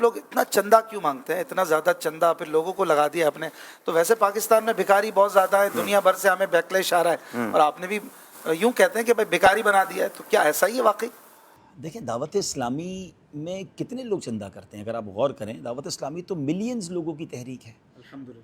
لوگ اتنا چندہ کیوں مانگتے ہیں, اتنا زیادہ چندہ پھر لوگوں کو لگا دیا آپ نے. تو ویسے پاکستان میں بھکاری بہت زیادہ ہے, دنیا بھر سے ہمیں بیکلیش آ رہا ہے, اور آپ نے بھی یوں کہتے ہیں کہ بھائی بھکاری بنا دیا ہے, تو کیا ایسا ہی ہے واقعی؟ دیکھیں دعوت اسلامی میں کتنے لوگ چندہ کرتے ہیں؟ اگر آپ غور کریں, دعوت اسلامی تو ملینز لوگوں کی تحریک ہے,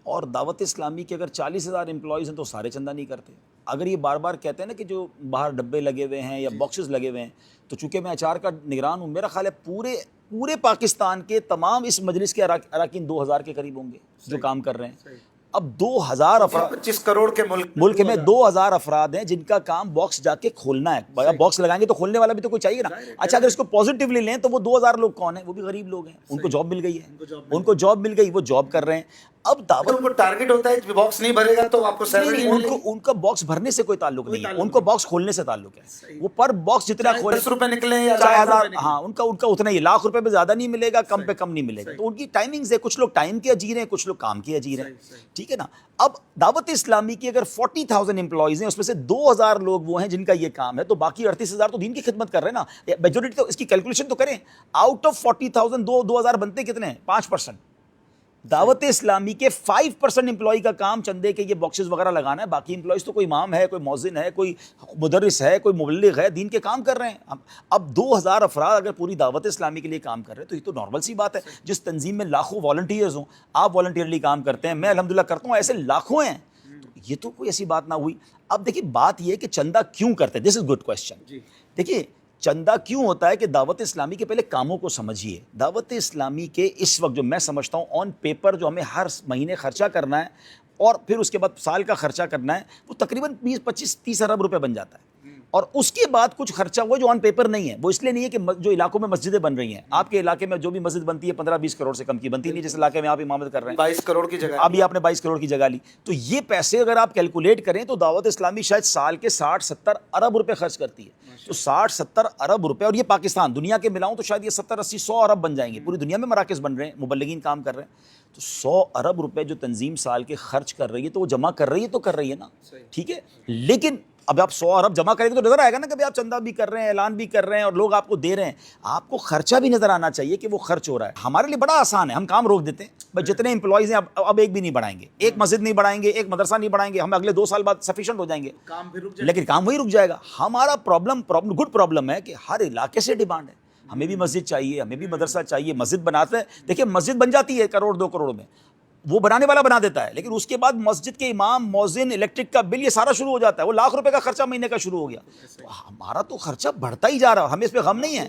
اور دعوت اسلامی کے اگر 40,000 امپلائیز ہیں تو سارے چندہ نہیں کرتے. اگر یہ بار بار کہتے ہیں نا کہ جو باہر ڈبے لگے ہوئے ہیں یا باکسز لگے ہوئے ہیں, تو چونکہ میں اچار کا نگران ہوں, میرا خیال ہے پورے پاکستان کے تمام اس مجلس کے اراکین 2,000 کے قریب ہوں گے جو کام کر رہے ہیں. اب 2,000 افراد, 25 کروڑ کے ملک میں 2,000 افراد ہیں جن کا کام باکس جا کے کھولنا ہے. باکس لگائیں گے تو کھولنے والا بھی تو کوئی چاہیے نا. اچھا اگر اس کو پازیٹیولی لیں تو وہ 2,000 لوگ کون ہیں؟ وہ بھی غریب لوگ ہیں, ان کو جاب مل گئی ہے, ان کو جاب مل گئی, وہ جاب کر رہے ہیں. اب دعوت کو ٹارگٹ ہوتا ہے باکس نہیں بھرے گا تو آپ کو سیلری نہیں, ان کا باکس بھرنے سے کوئی تعلق نہیں ہے, ان کو باکس کھولنے سے تعلق ہے. وہ پر باکس جتنا کھولے, 10 روپے نکلے یا 4,000, ہاں ان کا اتنا ہی, لاکھ روپے پہ زیادہ نہیں ملے گا, کم پہ کم نہیں ملے گا. تو ان کی ٹائمنگز ہے, کچھ لوگ ٹائم کے اجیر ہیں, کچھ لوگ کام کے اجیر ہیں, ٹھیک ہے نا. اب دعوت اسلامی کی اگر 40,000 امپلائیز ہیں, اس میں سے 2,000 لوگ وہ ہیں جن کا یہ کام ہے, تو باقی 38,000 تو دین کی خدمت کر رہے ہیں نا. میجورٹی تو اس کی کیلکولیشن تو کریں, آؤٹ آف 40,000 2,000 بنتے کتنے ہیں؟ 5%. دعوت اسلامی کے 5% امپلائی کا کام چندے کے یہ باکسز وغیرہ لگانا ہے. باقی امپلائیز تو کوئی امام ہے, کوئی مؤذن ہے, کوئی مدرس ہے, کوئی مبلغ ہے, دین کے کام کر رہے ہیں. اب 2,000 افراد اگر پوری دعوت اسلامی کے لیے کام کر رہے ہیں تو یہ تو نارمل سی بات ہے. جس تنظیم میں لاکھوں والنٹیئرز ہوں, آپ والنٹیئرلی کام کرتے ہیں, میں الحمدللہ کرتا ہوں, ایسے لاکھوں ہیں. تو یہ تو کوئی ایسی بات نہ ہوئی. اب دیکھیے بات یہ ہے کہ چندہ کیوں کرتے ہیں, دس از گڈ کویسچن. دیکھیے چندہ کیوں ہوتا ہے کہ دعوت اسلامی کے پہلے کاموں کو سمجھیے. دعوت اسلامی کے اس وقت جو میں سمجھتا ہوں آن پیپر جو ہمیں ہر مہینے خرچہ کرنا ہے اور پھر اس کے بعد سال کا خرچہ کرنا ہے, وہ تقریباً 20-25-30 ارب روپے بن جاتا ہے. اور اس کے بعد کچھ خرچہ ہوا جو آن پیپر نہیں ہے. وہ اس لیے نہیں ہے کہ جو علاقوں میں مسجدیں بن رہی ہیں, آپ کے علاقے میں جو بھی مسجد بنتی ہے 15-20 کروڑ سے کم کی بنتی نہیں, جس علاقے میں آپ امامت کر رہے ہیں 22 کروڑ کی جگہ, ابھی آپ نے 22 کروڑ کی جگہ لی. تو یہ پیسے اگر آپ کیلکولیٹ کریں تو دعوت اسلامی شاید سال کے 60-70 ارب روپے خرچ کرتی ہے. تو 60-70 ارب روپے, اور یہ پاکستان, دنیا کے ملاؤں تو شاید یہ 70-80-100 ارب بن جائیں گے. پوری دنیا میں مراکز بن رہے ہیں, مبلغین کام کر رہے ہیں. تو 100 ارب روپے جو تنظیم سال کے خرچ کر رہی ہے تو وہ جمع کر رہی ہے, تو کر رہی ہے نا, ٹھیک ہے. لیکن اب آپ 100 ارب جمع کریں گے تو نظر آئے گا نا کہ آپ چندہ بھی کر رہے ہیں, اعلان بھی کر رہے ہیں, اور لوگ آپ کو دے رہے ہیں. آپ کو خرچہ بھی نظر آنا چاہیے کہ وہ خرچ ہو رہا ہے. ہمارے لیے بڑا آسان ہے, ہم کام روک دیتے ہیں, بس جتنے امپلائیز ہیں اب ایک بھی نہیں بڑھائیں گے, ایک مسجد نہیں بڑھائیں گے, ایک مدرسہ نہیں بڑھائیں گے, ہم اگلے 2 سال بعد سفیشینٹ ہو جائیں گے, لیکن کام وہی رک جائے گا. ہمارا گڈ پرابلم ہے کہ ہر علاقے سے ڈیمانڈ ہے, ہمیں بھی مسجد چاہیے, ہمیں بھی مدرسہ چاہیے. مسجد بناتے ہیں, دیکھیں مسجد بن جاتی ہے 1-2 کروڑ میں, وہ بنانے والا بنا دیتا ہے, لیکن اس کے بعد مسجد کے امام, مؤذن, الیکٹرک کا بل, یہ سارا شروع ہو جاتا ہے. وہ لاکھ روپے کا خرچہ مہینے کا شروع ہو گیا. تو ہمارا تو خرچہ بڑھتا ہی جا رہا ہے, ہمیں اس پہ غم نہیں ہے.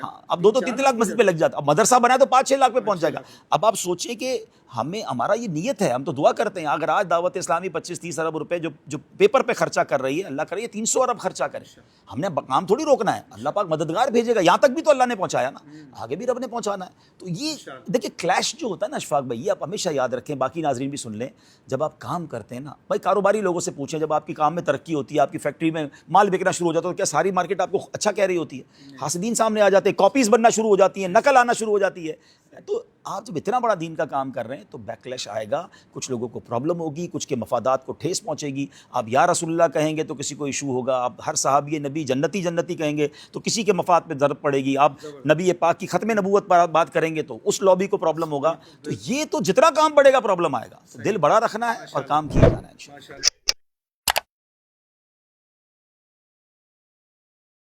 ہاں, اب 2-3 لاکھ مسجد پہ لگ جاتا ہے. اب مدرسہ بنائے تو 5-6 لاکھ پہ پہنچ جائے گا. اب آپ سوچیں کہ ہمارا یہ نیت ہے, ہم تو دعا کرتے ہیں اگر آج دعوت اسلامی 25-30 ارب روپے جو پیپر پہ خرچہ کر رری ہے, اللہ کرے یہ 300 ارب خرچہ کرے. ہم نے کام تھوڑی روکنا ہے, اللہ پاک مددگار بھیجے گا. یہاں تک بھی تو اللہ نے پہنچایا نا, آگے بھی رب نے پہنچانا ہے. تو یہ دیکھیں کلیش جو ہوتا ہے نا اشفاق بھائی, یہ آپ ہمیشہ یاد رکھیں, باقی ناظرین بھی سن لیں. جب آپ کام کرتے ہیں نا بھائی, کاروباری لوگوں سے پوچھیں, جب آپ کی کام میں ترقی ہوتی ہے, آپ کی فیکٹری میں مال بکنا شروع ہو جاتا ہے, تو کیا ساری مارکیٹ آپ کو اچھا کہہ رہی ہوتی ہے؟ حاسدین سامنے آ جاتے ہیں, کاپیز بننا شروع ہو جاتی ہیں, نقل آنا شروع ہو جاتی ہے. تو آپ جب اتنا بڑا دین کا کام کر رہے ہیں تو بیکلیش آئے گا, کچھ لوگوں کو پرابلم ہوگی, کچھ کے مفادات کو ٹھیس پہنچے گی. آپ یا رسول اللہ کہیں گے تو کسی کو ایشو ہوگا, آپ ہر صحابی نبی جنتی کہیں گے تو کسی کے مفاد پہ ضرب پڑے گی, آپ نبی پاک کی ختم نبوت پر بات کریں گے تو اس لابی کو پرابلم ہوگا. تو یہ تو جتنا کام بڑھے گا پرابلم آئے گا. تو دل بڑا رکھنا ہے اور کام کیا جانا ہے.